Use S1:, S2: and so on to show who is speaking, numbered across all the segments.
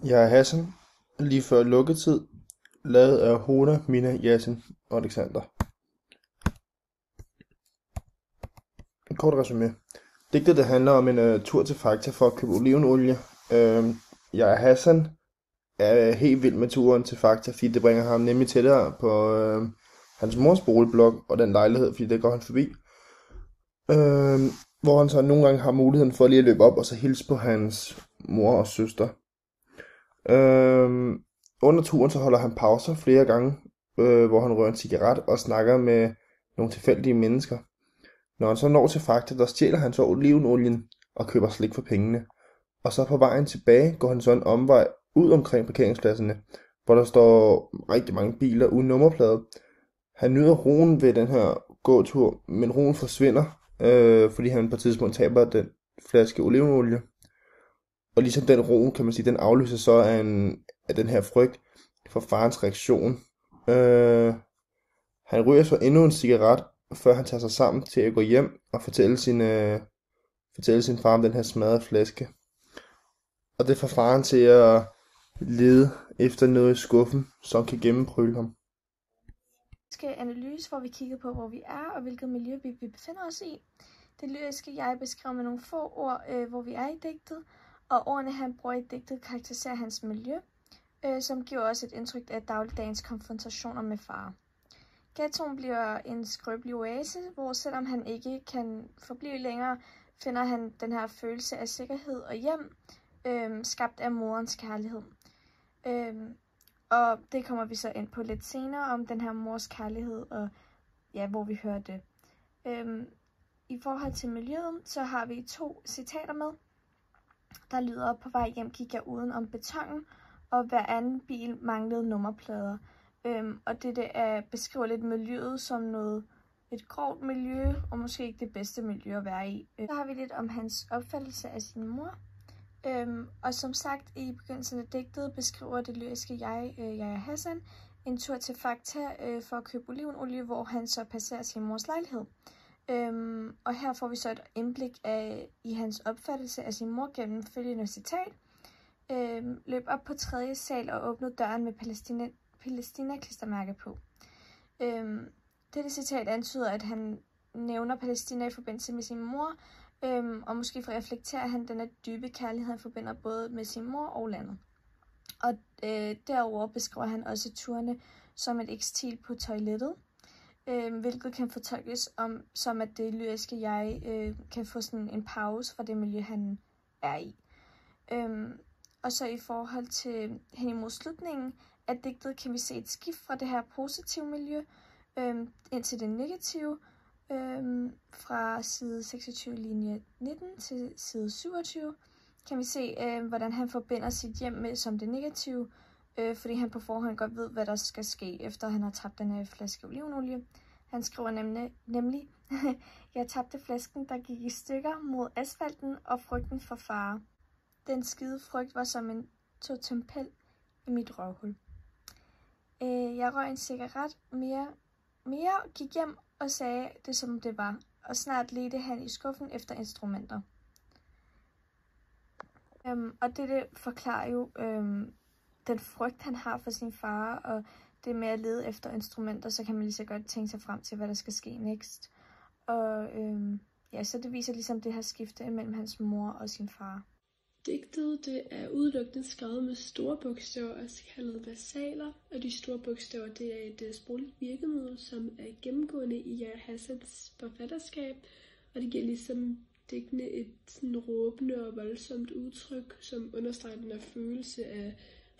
S1: Jeg er Hassan, lige før lukketid, lavet af Hoda, Mina, Yasin og Alexander. En kort resume. Digtet det handler om en tur til Fakta for at købe olivenolie. Jeg er Hassan, er helt vild med turen til Fakta, fordi det bringer ham nemlig tættere på hans mors boligblok og den lejlighed, fordi det går han forbi. Hvor han så nogle gange har muligheden for lige at løbe op og så hilse på hans mor og søster. Under turen så holder han pauser flere gange, hvor han rører en cigaret og snakker med nogle tilfældige mennesker. Når han så når til Fakta, der stjæler han så olivenolien og køber slik for pengene. Og så på vejen tilbage går han så en omvej ud omkring parkeringspladserne, hvor der står rigtig mange biler uden nummerplade. Han nyder roen ved den her gåtur, men roen forsvinder, fordi han på et tidspunkt taber den flaske olivenolie. Og ligesom den ro, kan man sige, den afløser så af den her frygt for farens reaktion. Han ryger så endnu en cigaret, før han tager sig sammen til at gå hjem og fortælle sin far om den her smadrede flaske. Og det får faren til at lede efter noget i skuffen, som kan gennemprøve ham.
S2: Analyse, hvor vi kigger på, hvor vi er og hvilket miljø vi befinder os i. Det lyriske jeg beskriver med nogle få ord, hvor vi er i digtet, og ordene han bruger i digtet karakteriserer hans miljø, som giver også et indtryk af dagligdagens konfrontationer med far. Ghettoen bliver en skrøbelig oase, hvor selvom han ikke kan forblive længere, finder han den her følelse af sikkerhed og hjem, skabt af moderens kærlighed. Og det kommer vi så ind på lidt senere, om den her mors kærlighed, og ja, hvor vi hører det. I forhold til miljøet, så har vi 2 citater med, der lyder: på vej hjem gik jeg uden om betongen, og hver anden bil manglede nummerplader. Og det beskriver lidt miljøet som et grovt miljø, og måske ikke det bedste miljø at være i. Så har vi lidt om hans opfattelse af sin mor. Og som sagt, i begyndelsen af digtet beskriver det lyriske jeg er Hassan, en tur til Fakta for at købe olivenolie, hvor han så passerer sin mors lejlighed. Og her får vi så et indblik i hans opfattelse af sin mor gennem følgende citat. Løb op på 3. sal og åbnede døren med Palæstina-klistermærke på. Dette citat antyder, at han nævner Palæstina i forbindelse med sin mor, og måske for at reflektere han den dybe kærlighed, han forbinder både med sin mor og landet. Og derover beskriver han også turene som et ekstil på toilettet, hvilket kan fortolkes som at det lyriske jeg kan få sådan en pause fra det miljø, han er i. Og så i forhold til hen imod slutningen af digtet, kan vi se et skift fra det her positive miljø ind til det negative, fra side 26 linje 19 til side 27, kan vi se, hvordan han forbinder sit hjem med som det negative, fordi han på forhånd godt ved, hvad der skal ske, efter han har tabt den her flaske olivenolie. Han skriver nemlig, jeg tabte flasken, der gik i stykker mod asfalten og frygten for fare. Den skide frygt var som en totempel i mit røvhul. Jeg røg en cigaret mere, gik hjem og sagde det som det var, og snart ledte han i skuffen efter instrumenter. Og det forklarer jo den frygt, han har for sin far, og det med at lede efter instrumenter, så kan man lige så godt tænke sig frem til, hvad der skal ske next. Og ja, så det viser ligesom det her skifte mellem hans mor og sin far.
S3: Digtet det er udelukkende skrevet med store bogstaver, altså kaldet versaler, og de store bogstaver det er et sprogligt virkemiddel, som er gennemgående i Yahya Hassans forfatterskab, og det giver ligesom digtene et sådan råbende og voldsomt udtryk, som understreger den her følelse af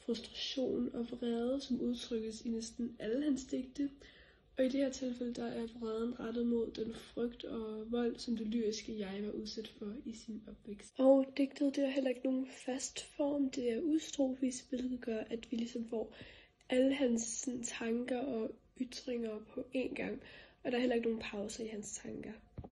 S3: frustration og vrede, som udtrykkes i næsten alle hans digte. Og i det her tilfælde, der er vreden rettet mod den frygt og vold, som det lyriske jeg var udsat for i sin opvækst. Og digtet, det er heller ikke nogen fast form, det er ustrofis, hvilket gør, at vi ligesom får alle hans tanker og ytringer på én gang. Og der er heller ikke nogen pauser i hans tanker.